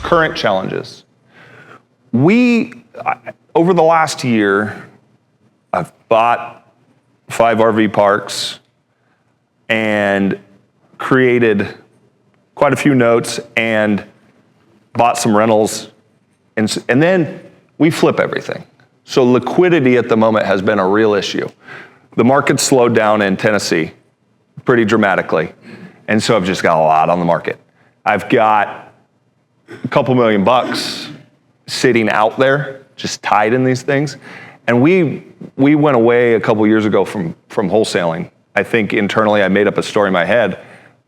current challenges. Over the last year, I've bought 5 RV parks and created quite a few notes and bought some rentals. And then we flip everything. So liquidity at the moment has been a real issue. The market slowed down in Tennessee pretty dramatically. And so I've just got a lot on the market. I've got a couple $1,000,000 sitting out there, just tied in these things. And we went away a couple years ago from wholesaling. I think internally I made up a story in my head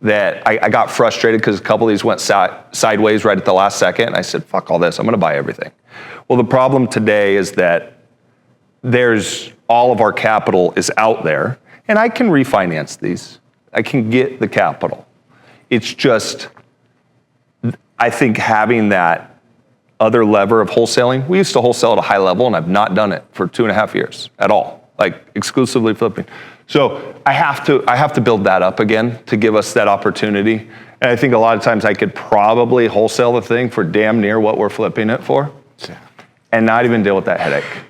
that I got frustrated because a couple of these went sideways right at the last second. And I said, fuck all this, I'm gonna buy everything. Well, the problem today is that all of our capital is out there, and I can refinance these. I can get the capital. It's just, I think having that other lever of wholesaling, we used to wholesale at a high level, and I've not done it for 2.5 years at all, like exclusively flipping. So I have to build that up again to give us that opportunity. And I think a lot of times I could probably wholesale the thing for damn near what we're flipping it for, and not even deal with that headache.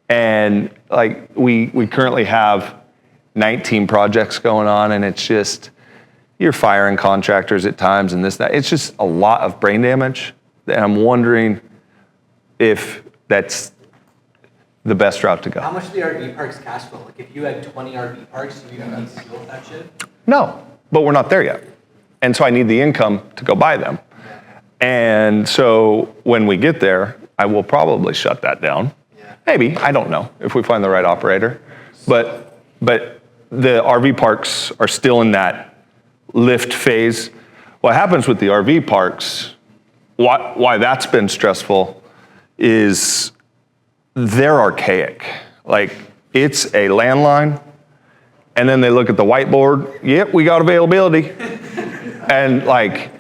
And like we currently have 19 projects going on, and it's just, you're firing contractors at times and this, that. It's just a lot of brain damage. And I'm wondering if that's the best route to go. How much do the RV parks cash flow? Like if you had 20 RV parks, do you need to deal with that shit? No, but we're not there yet. And so I need the income to go buy them. And so when we get there, I will probably shut that down. Maybe, I don't know, if we find the right operator. But the RV parks are still in that lift phase. What happens with the RV parks, why that's been stressful, is they're archaic. Like, it's a landline, and then they look at the whiteboard, yep, we got availability. And like,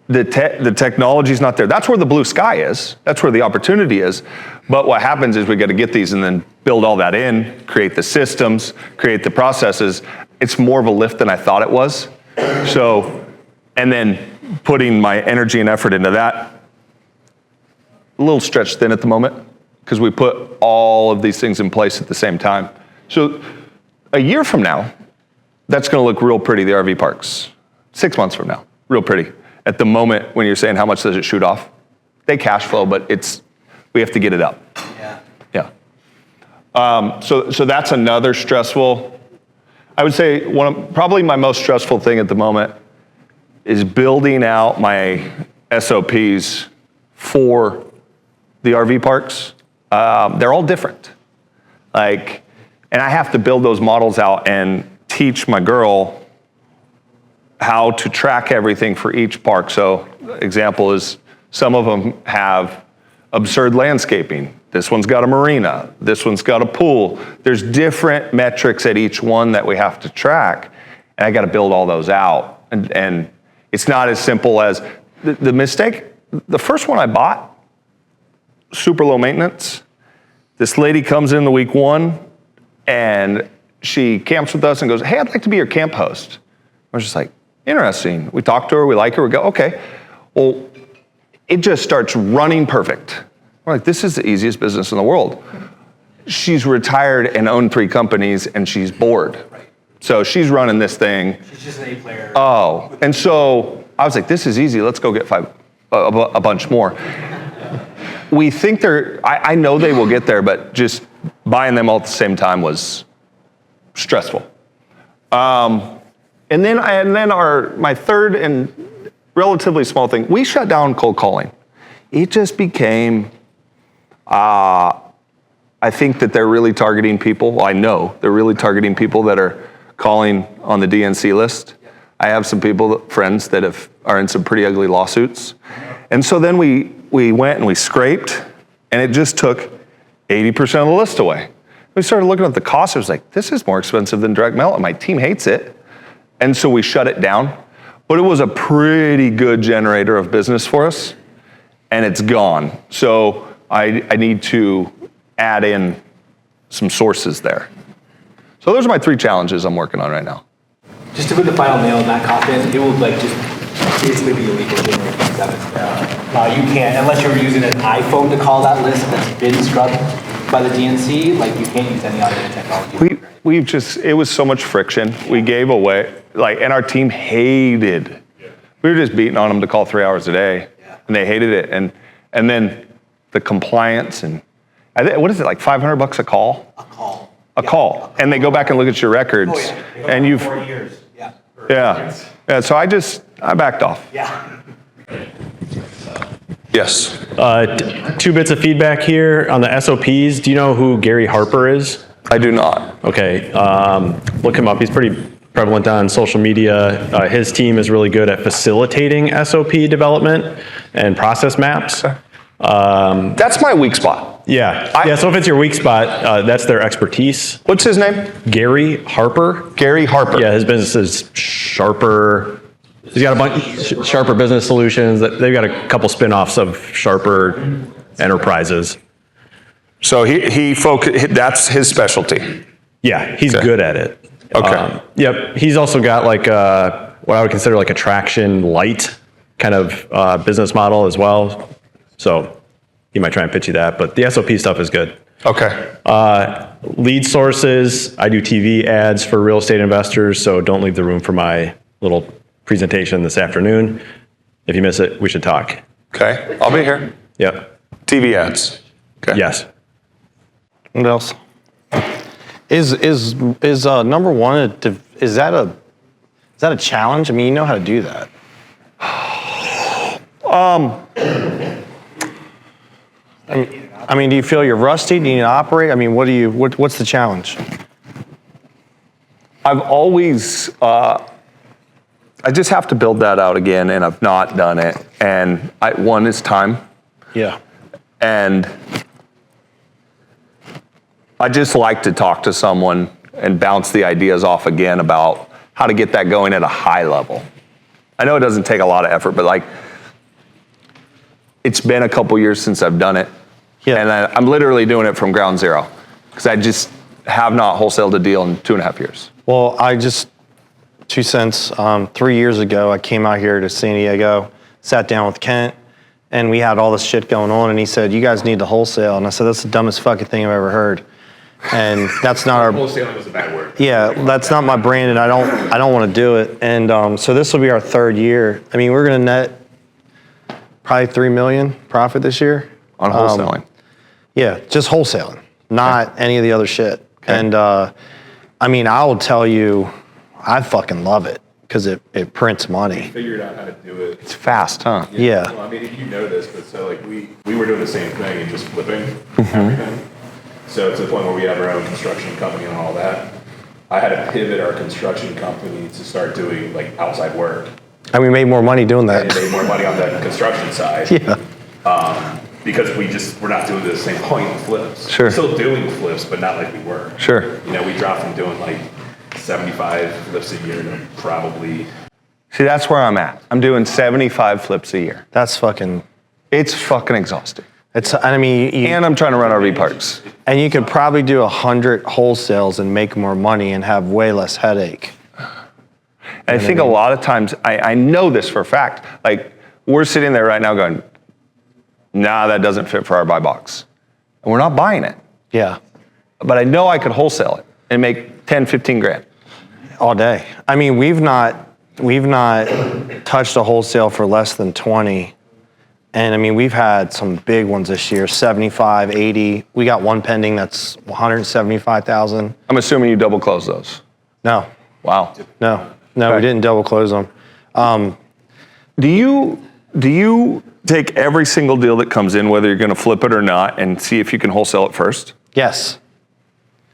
the technology's not there. That's where the blue sky is. That's where the opportunity is. But what happens is we got to get these and then build all that in, create the systems, create the processes. It's more of a lift than I thought it was. So, and then putting my energy and effort into that, a little stretched thin at the moment because we put all of these things in place at the same time. So a year from now, that's going to look real pretty, the RV parks. 6 months from now, real pretty. At the moment when you're saying how much does it shoot off, they cash flow, but we have to get it up. Yeah. So that's another stressful. I would say probably my most stressful thing at the moment is building out my SOPs for the RV parks. They're all different. And I have to build those models out and teach my girl how to track everything for each park. So example is some of them have absurd landscaping. This one's got a marina. This one's got a pool. There's different metrics at each one that we have to track. And I got to build all those out. And it's not as simple as the mistake. The first one I bought, super low maintenance. This lady comes in the week 1 and she camps with us and goes, hey, I'd like to be your camp host. I was just like, interesting. We talk to her, we like her, we go, okay. Well, it just starts running perfect. We're like, this is the easiest business in the world. She's retired and owned 3 companies and she's bored. So she's running this thing. She's just an A player. Oh, and so I was like, this is easy, let's go get a bunch more. We think I know they will get there, but just buying them all at the same time was stressful. And then my third and relatively small thing, we shut down cold calling. It just became, I think that they're really targeting people. Well, I know they're really targeting people that are calling on the DNC list. I have some friends that are in some pretty ugly lawsuits. And so then we went and we scraped, and it just took 80% of the list away. We started looking at the cost. It was like, this is more expensive than direct mail, and my team hates it. And so we shut it down. But it was a pretty good generator of business for us, and it's gone. So I need to add in some sources there. So those are my 3 challenges I'm working on right now. Just to put the final nail in that coffin, it will just basically be illegal January 27th. You can't, unless you're using an iPhone to call that list that's been scrubbed by the DNC, like you can't use any automated technology. We've just, it was so much friction. We gave away, and our team hated. We were just beating on them to call 3 hours a day, and they hated it. And then the compliance and, what is it, like $500 a call? A call. And they go back and look at your records. And you've, 4 years. Yeah. So I backed off. Yeah. Yes. Two bits of feedback here on the SOPs. Do you know who Gary Harper is? I do not. Okay, look him up. He's pretty prevalent on social media. His team is really good at facilitating SOP development and process maps. That's my weak spot. Yeah, so if it's your weak spot, that's their expertise. What's his name? Gary Harper. Gary Harper. Yeah, his business is Sharper. He's got a bunch Sharper Business Solutions. They've got a couple spin-offs of Sharper Enterprises. So that's his specialty. Yeah, he's good at it. Okay. Yep, he's also got like what I would consider like a traction light kind of business model as well. So he might try and pitch you that, but the SOP stuff is good. Okay. Lead sources, I do TV ads for real estate investors, so don't leave the room for my little presentation this afternoon. If you miss it, we should talk. Okay. I'll be here. Yep. TV ads. Okay. Yes. What else? Is number one? Is that a challenge? I mean, you know how to do that. I mean, do you feel you're rusty? Do you need to operate? I mean, what's the challenge? I've always, I just have to build that out again, and I've not done it. And one is time. Yeah. And I just like to talk to someone and bounce the ideas off again about how to get that going at a high level. I know it doesn't take a lot of effort, but it's been a couple years since I've done it. Yeah. And I'm literally doing it from ground zero because I just have not wholesaled a deal in 2.5 years. Well, 2 cents. 3 years ago, I came out here to San Diego, sat down with Kent, and we had all this shit going on. And he said, "You guys need to wholesale." And I said, "That's the dumbest fucking thing I've ever heard." And that's not our Wholesaling was a bad word. Yeah, that's not my brand, and I don't want to do it. And so this will be our 3rd year. I mean, we're gonna net probably $3 million profit this year On wholesaling. Yeah, just wholesaling, not any of the other shit. Okay. And I mean, I will tell you, I fucking love it because it prints money. Figured out how to do it. It's fast, huh? Yeah. Well, I mean, if you know this, but so we were doing the same thing and just flipping everything. So to the point where we have our own construction company and all that, I had to pivot our construction company to start doing outside work. And we made more money doing And that. made more money on the construction side. Yeah. Because we're not doing the same volume of flips. Sure. We're still doing flips, but not like we were. Sure. We dropped from doing 75 flips a year to probably. See, that's where I'm at. I'm doing 75 flips a year. That's fucking. It's fucking exhausting. I mean, And I'm trying to run RV parks. and you could probably do 100 wholesales and make more money and have way less headache. And I think a lot of times, I know this for a fact, we're sitting there right now going, nah, that doesn't fit for our buy box. And we're not buying it. Yeah. But I know I could wholesale it and make 10, 15 grand. All day. I mean, we've not touched a wholesale for less than 20. And I mean, we've had some big ones this year, 75, 80. We got one pending that's 175,000. I'm assuming you double close those. No, Wow. no, we Okay. didn't double close them. Do you take every single deal that comes in, whether you're going to flip it or not, and see if you can wholesale it first? Yes.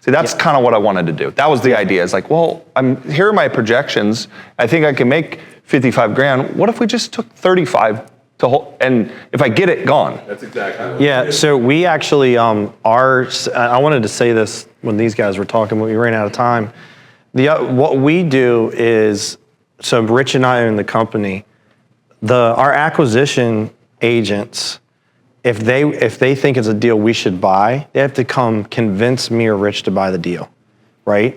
See, that's kind of what I wanted to do. That was the idea. It's here are my projections. I think I can make 55 grand. What if we just took 35 to hold, and if I get it, gone? That's exactly what Yeah, so we actually I wanted to say this when these guys were talking, but we ran out of time. What we do is, so Rich and I own the company, our acquisition agents, if they think it's a deal we should buy, they have to come convince me or Rich to buy the deal, right?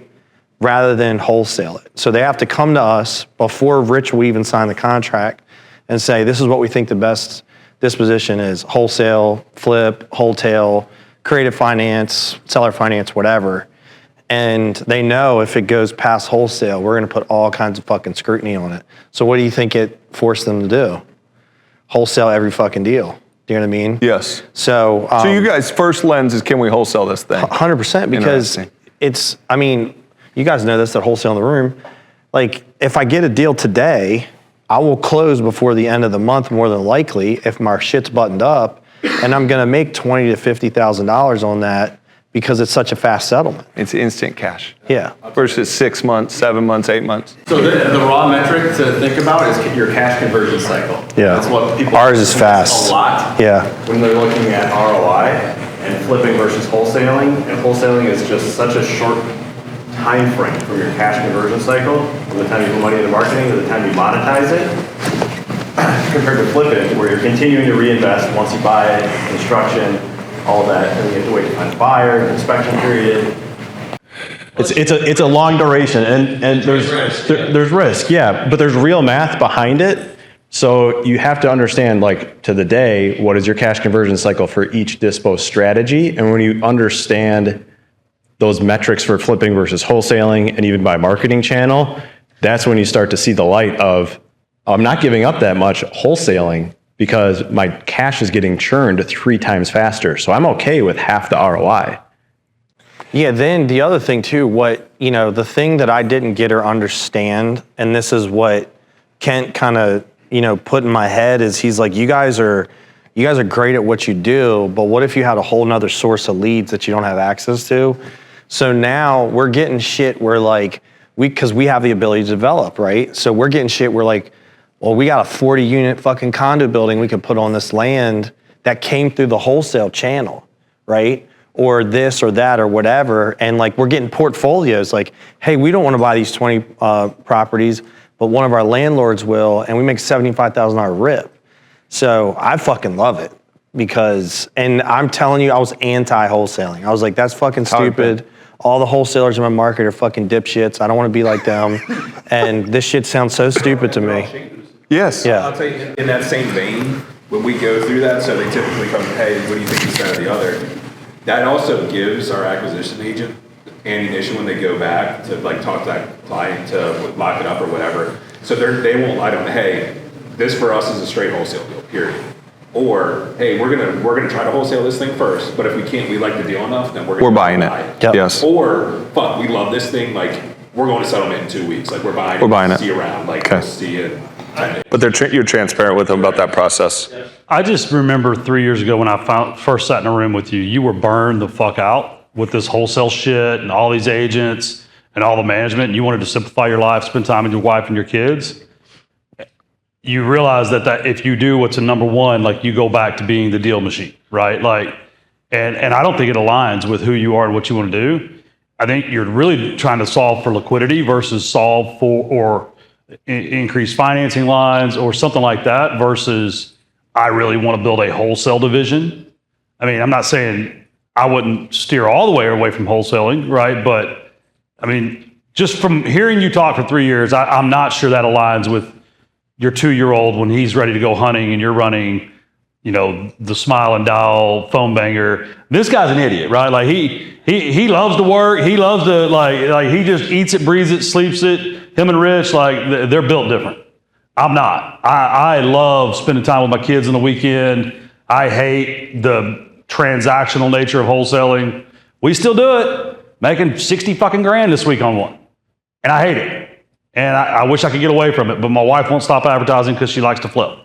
rather than wholesale it. So they have to come to us before Rich will even sign the contract and say, this is what we think the best disposition is: wholesale, flip, wholesale, creative finance, seller finance, whatever. And they know if it goes past wholesale, we're going to put all kinds of fucking scrutiny on it. So what do you think it forced them to do? Wholesale every fucking deal. Do you know what I mean? Yes. So you guys' first lens is, can we wholesale this thing? 100%, because it's, I mean, you guys know this, that wholesale in the room. Like, if I get a deal today, I will close before the end of the month more than likely if my shit's buttoned up, and I'm going to make $20,000 to $50,000 on that because it's such a fast settlement. It's instant cash. Yeah. Versus 6 months, 7 months, 8 months. So the raw metric to think about is your cash conversion cycle. Yeah. That's what people. Ours is fast. A lot. Yeah. When they're looking at ROI and flipping versus wholesaling, and wholesaling is just such a short time frame from your cash conversion cycle, from the time you put money into marketing to the time you monetize it, compared to flipping, where you're continuing to reinvest once you buy it, construction, all of that, and you have to wait to find a buyer, an inspection period. It's a long duration, and there's risk, yeah, but there's real math behind it. So you have to understand, like, to the day, what is your cash conversion cycle for each dispo strategy, and when you understand those metrics for flipping versus wholesaling, and even by marketing channel, that's when you start to see the light of, I'm not giving up that much wholesaling because my cash is getting churned 3 times faster. So I'm okay with half the ROI. Yeah, then the other thing too, the thing that I didn't get or understand, and this is what Kent kind of, put in my head, is he's like, you guys are great at what you do, but what if you had a whole nother source of leads that you don't have access to? So now we're getting shit where, like, because we have the ability to develop, right? So we're getting shit where, like, well, we got a 40 unit fucking condo building we could put on this land that came through the wholesale channel, right? Or this or that or whatever. And, like, we're getting portfolios like, hey, we don't want to buy these 20 properties, but one of our landlords will, and we make $75,000 rip. So I fucking love it because, and I'm telling you, I was anti-wholesaling. I was like, that's fucking stupid. All the wholesalers in my market are fucking dipshits. I don't want to be like them. And this shit sounds so stupid to me. Yes. Yeah. I'll tell you, in that same vein, when we go through that, so they typically come, hey, what do you think this, that, or the other? That also gives our acquisition agent ammunition when they go back to, like, talk to that client to lock it up or whatever. So they won't lie to them, hey, this for us is a straight wholesale deal, period. Or, hey, we're gonna try to wholesale this thing first, but if we can't, we like the deal enough, then we're buying it. buy it. Yep. Yes. Or, fuck, we love this thing, like, we're going to settlement in 2 weeks, like, we're buying it. See you around, like, Okay. we'll see you in 10 days. But you're transparent with them about that process. I just remember 3 years ago when I first sat in a room with you, you were burned the fuck out with this wholesale shit and all these agents and all the management, and you wanted to simplify your life, spend time with your wife and your kids. You realize that if you do what's in number one, like, you go back to being the deal machine, right? Like, and I don't think it aligns with who you are and what you want to do. I think you're really trying to solve for liquidity versus solve for or increase financing lines or something like that versus I really want to build a wholesale division. I mean, I'm not saying I wouldn't steer all the way away from wholesaling, right? But I mean, just from hearing you talk for 3 years, I'm not sure that aligns with your 2-year-old when he's ready to go hunting and you're running, the smile and dial phone banger. This guy's an idiot, right? Like, he loves to work. He loves to, like he just eats it, breathes it, sleeps it. Him and Rich, like, they're built different. I'm not. I love spending time with my kids on the weekend. I hate the transactional nature of wholesaling. We still do it, making 60 fucking grand this week on one. And I hate it. And I wish I could get away from it, but my wife won't stop advertising because she likes to flip.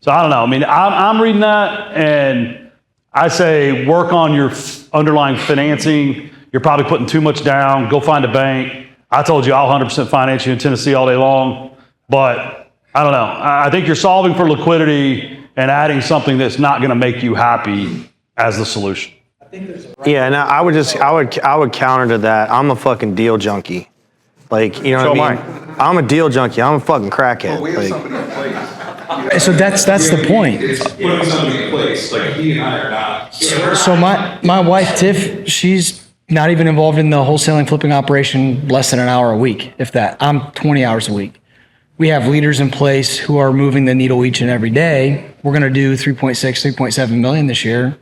So I don't know. I mean, I'm reading that, and I say work on your underlying financing. You're probably putting too much down. Go find a bank. I told you I'll 100% finance you in Tennessee all day long, but I don't know. I think you're solving for liquidity and adding something that's not going to make you happy as the solution. Yeah, and I would counter to that. I'm a fucking deal junkie. Like, you know what I mean? I'm a deal junkie. I'm a fucking crackhead. We have Like, somebody in place. So that's the point. It's putting somebody in place, like, he and I are not. So my wife Tiff, she's not even involved in the wholesaling flipping operation, less than an hour a week, if that. I'm 20 hours a week. We have leaders in place who are moving the needle each and every day. We're going to do 3.7 million this year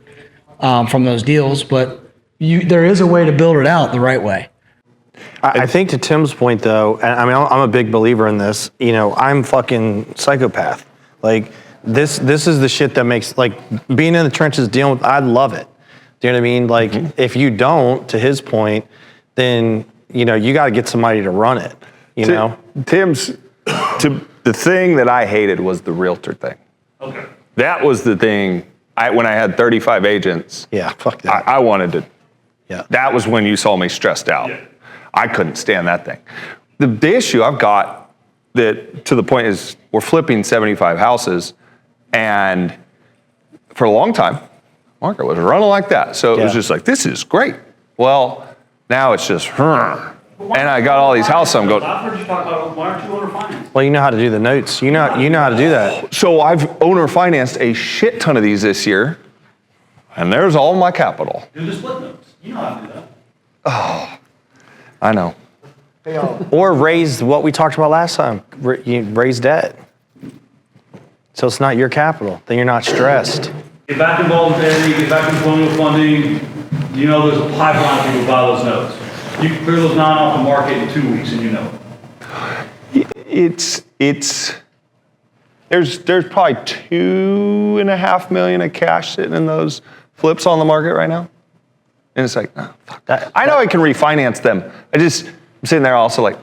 from those deals, but there is a way to build it out the right way. I think to Tim's point, though, I mean, I'm a big believer in this. You know, I'm fucking psychopath. Like, this is the shit that makes, like, being in the trenches dealing with, I love it. Do you know what I mean? Like, if you don't, to his point, then, you know, you got to get somebody to run it, you know? The thing that I hated was the realtor thing. Okay. That was the thing, when I had 35 agents. Yeah, fuck that. I wanted to. Yeah. That was when you saw me stressed out. Yeah. I couldn't stand that thing. The issue I've got that to the point is we're flipping 75 houses, and for a long time, market was running like that. So it was just like, this is great. Well, now it's just, and I got all these houses. I'm going. I've heard you talk about why aren't you owner finance? Well, you know how to do the notes. You know how to do that. So I've owner financed a shit ton of these this year, and there's all my capital. Do the split notes. You know how to do that. Oh, I know. Or raise what we talked about last time. You raise debt. So it's not your capital. Then you're not stressed. Get back involved in Eddie, get back in colonial funding. You know there's a pipeline of people buy those notes. You can clear those 9 off the market in 2 weeks and you know it. There's probably 2.5 million of cash sitting in those flips on the market right now. And it's like, oh, fuck. I know I can refinance them. I'm sitting there also like,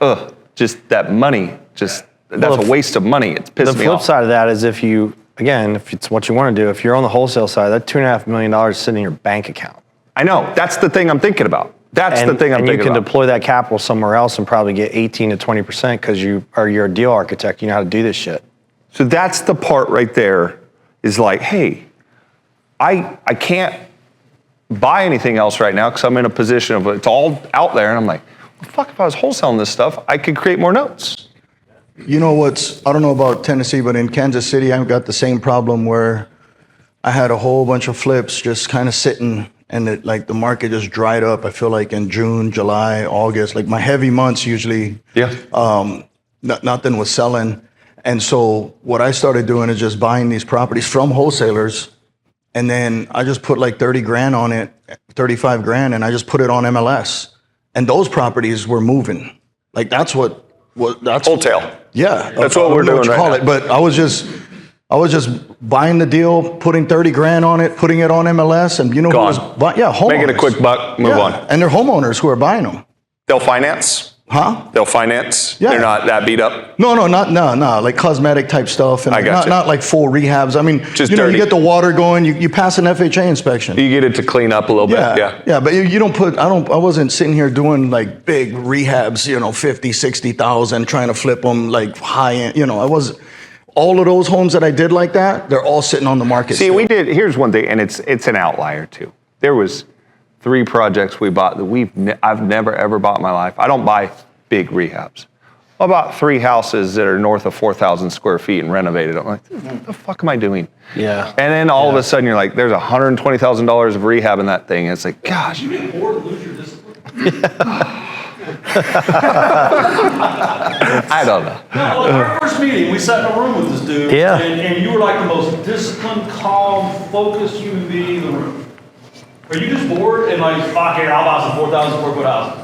just that money, that's a waste of money. It's pissed me off. The flip side of that is if it's what you want to do, if you're on the wholesale side, that $2.5 million is sitting in your bank account. I know. That's the thing I'm thinking about. And you can deploy that capital somewhere else and probably get 18 to 20% because you're a deal architect. You know how to do this shit. So that's the part right there is like, hey, I can't buy anything else right now because I'm in a position of it's all out there. And I'm like, well, fuck, if I was wholesaling this stuff, I could create more notes. You know I don't know about Tennessee, but in Kansas City, I've got the same problem where I had a whole bunch of flips just kind of sitting and the market just dried up. I feel like in June, July, August, like my heavy months usually, nothing was selling. And so what I started doing is just buying these properties from wholesalers. And then I just put like 30 grand on it, 35 grand, and I just put it on MLS. And those properties were moving. Like that's Wholesale. Yeah. That's what we're doing right now. But I was just buying the deal, putting 30 grand on it, putting it on MLS, and you know who was buying? Yeah, homeowners. Making a quick buck, move on. And they're homeowners who are buying them. They'll finance? Huh? They'll finance? Yeah. They're not that beat up? No, like cosmetic type stuff. And I got not like full rehabs. I mean, just you dirty. get the water going, you pass an FHA inspection. You get it to clean up a little bit. Yeah, but you don't I wasn't sitting here doing like big rehabs, 50, 60,000, trying to flip them like high end, all of those homes that I did like that, they're all sitting on the market. See, here's one thing, and it's an outlier too. There was 3 projects we bought that I've never ever bought in my life. I don't buy big rehabs. I bought 3 houses that are north of 4,000 square feet and renovated. I'm like, what the fuck am I doing? Yeah. And then all of a sudden you're like, there's $120,000 of rehab in that thing. And it's like, gosh. You get bored and lose your discipline. I don't know. No, our first meeting, we sat in a room with this dude. Yeah. And you were like the most disciplined, calm, focused human being in the room. Are you just bored and like, fuck it, I'll buy some 4,000 square foot house?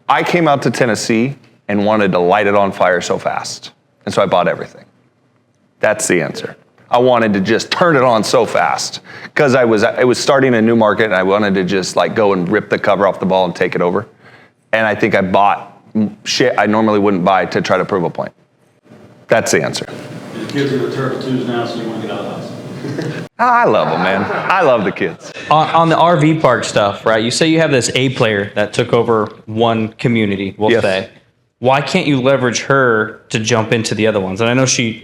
I came out to Tennessee and wanted to light it on fire so fast. And so I bought everything. That's the answer. I wanted to just turn it on so fast because it was starting a new market and I wanted to just like go and rip the cover off the ball and take it over. And I think I bought shit I normally wouldn't buy to try to prove a point. That's the answer. Your kids are the turtle twos now, so you want to get out of the house. I love them, man. I love the kids. On the RV park stuff, right? You say you have this A player that took over one community, we'll say. Why can't you leverage her to jump into the other ones? And I know she,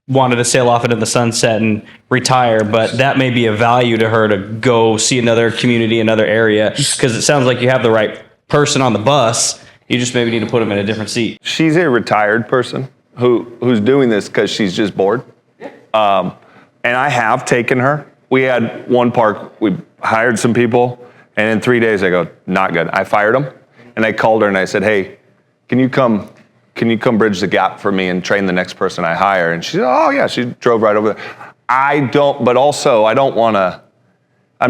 wanted to sail off into the sunset and retire, but that may be a value to her to go see another community, another area, because it sounds like you have the right person on the bus. You just maybe need to put them in a different seat. She's a retired person who's doing this because she's just bored. And I have taken her we had one park, we hired some people, and in 3 days I go, not good. I fired them, and I called her and I said, hey, can you come bridge the gap for me and train the next person I hire? And she said, oh yeah, she drove right over there. I'm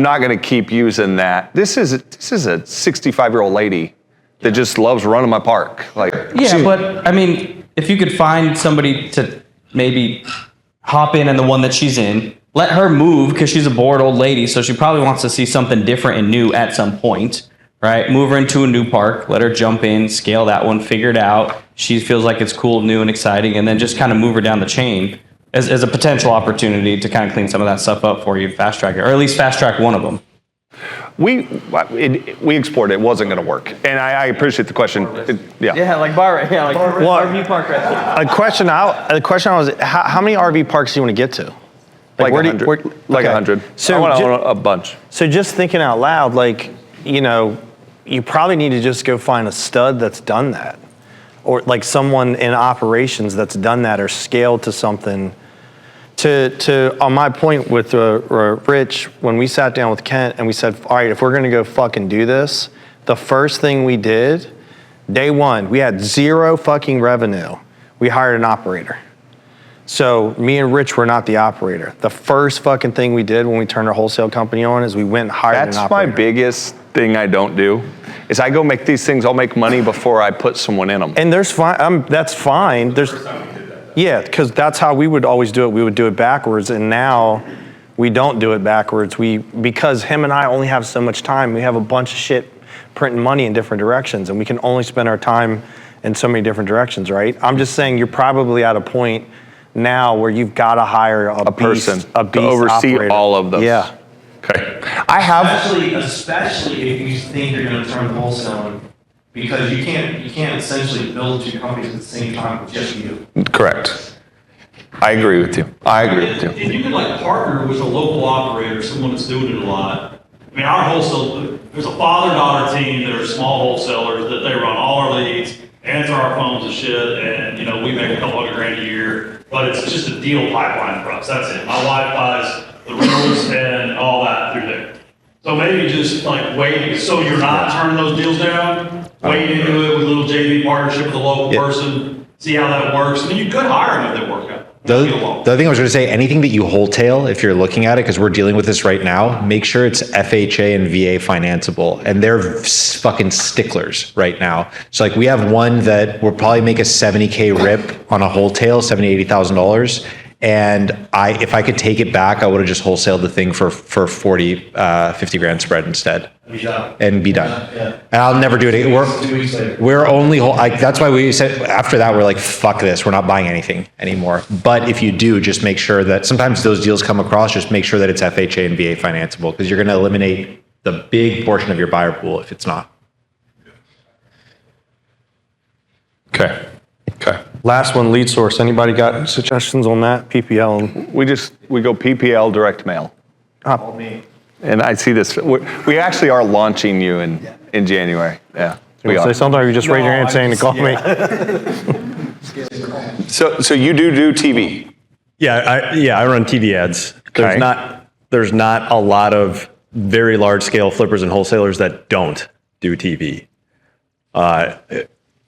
not gonna keep using that. This is a 65-year-old lady that just loves running my park. Yeah, but I mean, if you could find somebody to maybe hop in the one that she's in, let her move because she's a bored old lady, so she probably wants to see something different and new at some point, right? Move her into a new park, let her jump in, scale that one, figure it out. She feels like it's cool, new, and exciting, and then just kind of move her down the chain as a potential opportunity to kind of clean some of that stuff up for you, fast track it, or at least fast track one of them. We explored it. It wasn't going to work, and I appreciate the question. Like RV park right there. The question was, how many RV parks do you want to get to? Like 100. Like 100. So I want a bunch. So just thinking out loud, you probably need to just go find a stud that's done that, or like someone in operations that's done that or scaled to something. To on my point with Rich, when we sat down with Kent and we said, all right, if we're gonna go fucking do this, the first thing we did, day one, we had zero fucking revenue. We hired an operator. So me and Rich were not the operator. The first fucking thing we did when we turned our wholesale company on is we went and hired an operator. That's my biggest thing I don't do, is I go make these things, I'll make money before I put someone in them. And that's fine. Yeah, because that's how we would always do it. We would do it backwards, and now we don't do it backwards. Because him and I only have so much time, we have a bunch of shit printing money in different directions, and we can only spend our time in so many different directions, right? I'm just saying you're probably at a point now where you've got to hire a person beast to oversee operator. all of those. Yeah. Okay. I have. Especially if you think you're going to turn wholesaling, because you can't essentially build two companies at the same time with just you. Correct. I agree with you. If you could partner with a local operator, someone that's doing it a lot. I mean, our wholesale, there's a father-daughter team that are small wholesalers that they run all our leads, answer our phones and shit, and we make a couple $100,000 a year, but it's just a deal pipeline for us. That's it. My wife buys the rentals and all that through there. So maybe just wait, so you're not turning those deals down, wait into it with a little JV partnership with a local person, see how that works. I mean, you could hire them if they work out. The other thing I was going to say, anything that you wholesale, if you're looking at it, because we're dealing with this right now, make sure it's FHA and VA financeable. And they're fucking sticklers right now. So we have one that will probably make a $70K rip on a wholesale, $70,000, $80,000. And if I could take it back, I would have just wholesaled the thing for 40, 50 grand spread instead. And be done. Yeah. And I'll never do it again. We're only, that's why we said after that, we're like, fuck this. We're not buying anything anymore. But if you do, just make sure that sometimes those deals come across, just make sure that it's FHA and VA financeable, because you're going to eliminate the big portion of your buyer pool if it's not. Okay. Last one, lead source. Anybody got suggestions on that? PPL? We go PPL direct mail. Me. And I see this. We actually are launching you in January. Yeah. We are. Say something, or you just raise your hand saying to call me. So you do TV? Yeah, I run TV ads. Okay. There's not a lot of very large scale flippers and wholesalers that don't do TV.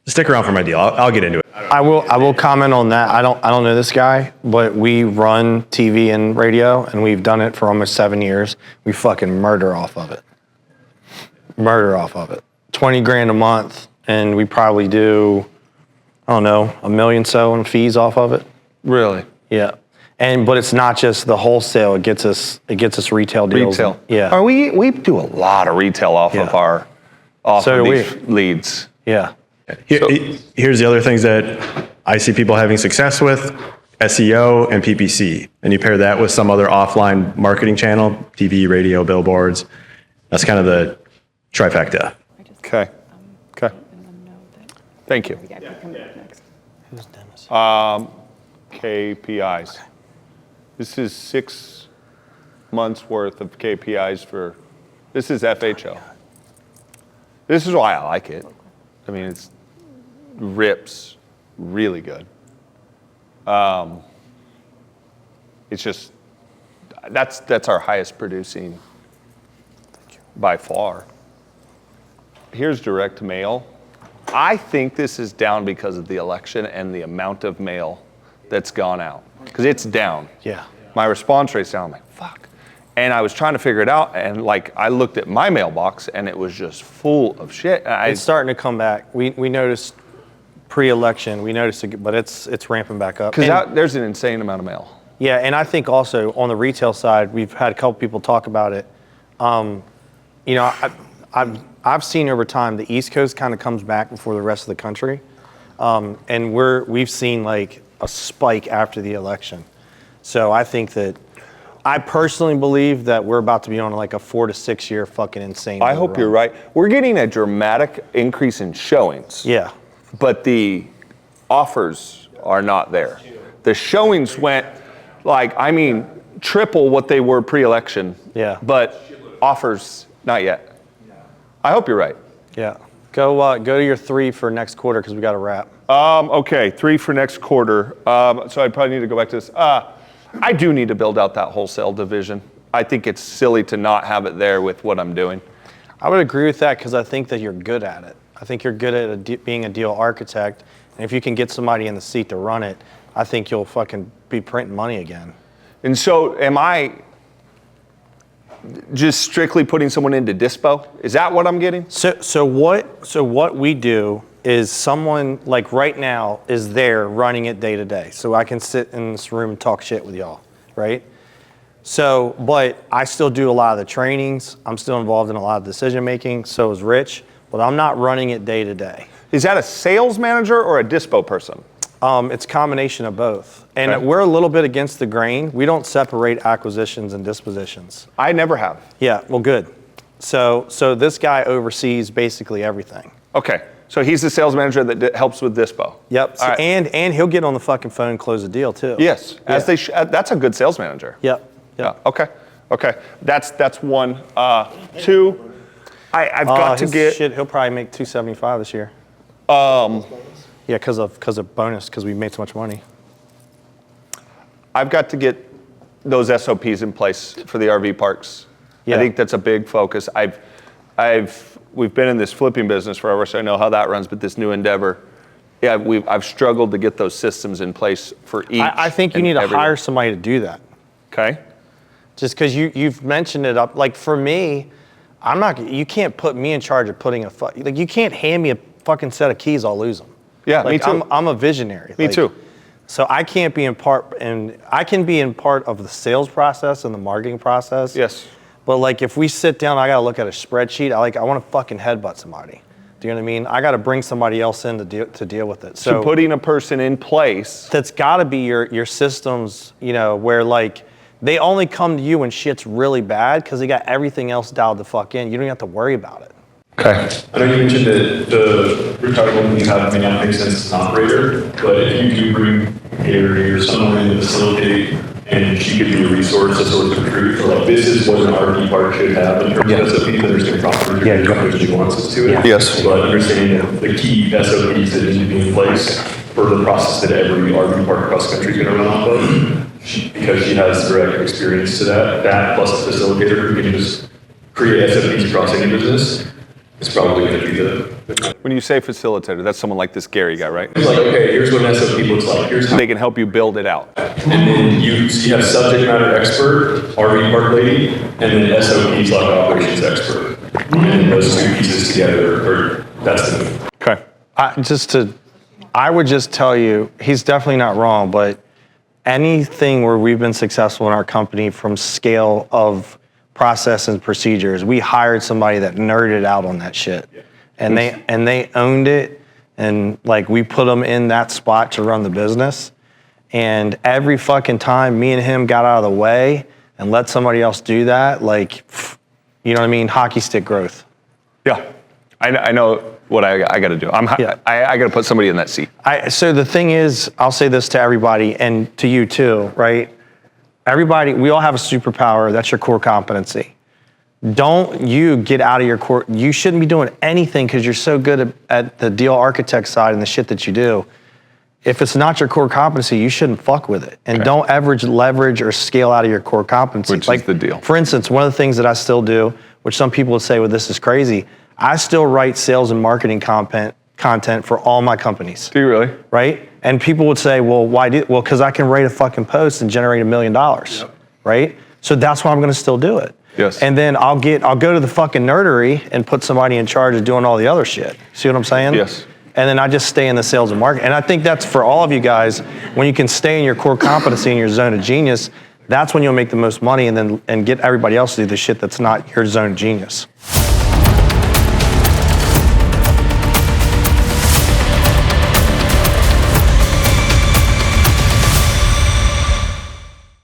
Stick around for my deal. I'll get into it. I will comment on that. I don't know this guy, but we run TV and radio, and we've done it for almost 7 years. We fucking murder off of it. 20 grand a month, and we probably do, I don't know, $1 million so in fees off of it. Really? Yeah. But it's not just the wholesale. It gets us retail deals. Retail. Yeah. We do a lot of retail off of these leads. Yeah. Here's the other things that I see people having success with: SEO and PPC. And you pair that with some other offline marketing channel, TV, radio, billboards. That's kind of the trifecta. Okay. Thank you. KPIs. This is 6 months worth of KPIs this is FHO. This is why I like it. I mean, it's rips really good. It's just, that's our highest producing by far. Here's direct mail. I think this is down because of the election and the amount of mail that's gone out, because it's down. Yeah. My response rate's down. I'm like, fuck. And I was trying to figure it out, and like I looked at my mailbox, and it was just full of shit. It's starting to come back. We noticed pre-election, but it's ramping back up. Because there's an insane amount of mail. Yeah, and I think also on the retail side, we've had a couple people talk about it. You know, I've seen over time the East Coast kind of comes back before the rest of the country, and we've seen like a spike after the election. So I think that I personally believe that we're about to be on like a 4 to 6 year fucking insane. I hope you're right. We're getting a dramatic increase in showings. Yeah. But the offers are not there. The showings went triple what they were pre-election. Yeah. But offers, not yet. I hope you're right. Yeah. Go to your 3 for next quarter because we got to wrap. Okay, 3 for next quarter. So I probably need to go back to this. I do need to build out that wholesale division. I think it's silly to not have it there with what I'm doing. I would agree with that because I think that you're good at it. I think you're good at being a deal architect. And if you can get somebody in the seat to run it, I think you'll fucking be printing money again. And so am I just strictly putting someone into dispo? Is that what I'm getting? So what we do is someone like right now is there running it day to day. So I can sit in this room and talk shit with y'all, right? So, but I still do a lot of the trainings. I'm still involved in a lot of decision making. So is Rich, but I'm not running it day to day. Is that a sales manager or a dispo person? It's a combination of both. And Okay. we're a little bit against the grain. We don't separate acquisitions and dispositions. I never have. Yeah, well, good. So this guy oversees basically everything. Okay, so he's the sales manager that helps with dispo. Yep. All right. And he'll get on the fucking phone and close the deal too. Yes, as Yeah. they that's a good sales manager. Yep. Yeah. Okay. That's one. 2. I've got to get. Shit. He'll probably make $275 this year. Yeah, because of bonus, because we made so much money. I've got to get those SOPs in place for the RV parks. Yeah. I think that's a big focus. We've been in this flipping business forever, so I know how that runs. But this new endeavor, I've struggled to get those systems in place for each. I think you and need to everyone. hire somebody to do that. Okay. Just because you've mentioned it up. Like for me, you can't put me in charge of putting you can't hand me a fucking set of keys, I'll lose them. Yeah, like, me too. I'm a visionary. Me too. So I can't be in part, and I can be in part of the sales process and the marketing process. Yes. But like if we sit down, I gotta look at a spreadsheet. I want to fucking headbutt somebody. Do you know what I mean? I got to bring somebody else in to deal with it. So putting a person in place. That's got to be your systems. Where like they only come to you when shit's really bad because they got everything else dialed the fuck in. You don't have to worry about it. Okay. I know you mentioned that the retirement you have may not make sense as an operator, but if you do bring Avery or someone in to facilitate and she could be a resource, a source of truth, or like this is what an RV park should have in terms of SOPs, understanding proper there's nuances to it. Yes. But understanding the key SOPs that need to be in place for the process that every RV park across the country is going to run off of, because she has direct experience to that plus a facilitator who can just create SOPs across any business. It's probably going to be the. When you say facilitator, that's someone like this Gary guy, right? It's like, okay, here's what an SOP looks like. Here's how. They can help you build it out. And then you have subject matter expert, RV park lady, and then SOPs like operations expert. And those two pieces together, that's the move. Okay. I would just tell you, he's definitely not wrong, but anything where we've been successful in our company from scale of process and procedures, we hired somebody that nerded out on that shit. And they owned it, and like we put them in that spot to run the business. And every fucking time me and him got out of the way and let somebody else do that, like, you know what I mean? Hockey stick growth. Yeah. I know what I got to do. I got to put somebody in that seat. So the thing is, I'll say this to everybody and to you too, right? Everybody, we all have a superpower. That's your core competency. Don't you get out of your core. You shouldn't be doing anything because you're so good at the deal architect side and the shit that you do. if it's not your core competency, you shouldn't fuck with it. And don't leverage or scale out of your core competency. Which is the deal. For instance, one of the things that I still do, which some people would say, well, this is crazy, I still write sales and marketing content for all my companies. Do you really? Right? And people would say, well, why do, well, because I can write a fucking post and generate $1 million, right? So that's why I'm gonna still do it. Yes. And then I'll go to the fucking nerdery and put somebody in charge of doing all the other shit. See what I'm saying? Yes. And then I just stay in the sales and marketing. And I think that's for all of you guys, when you can stay in your core competency in your zone of genius, that's when you'll make the most money and get everybody else to do the shit that's not your zone of genius.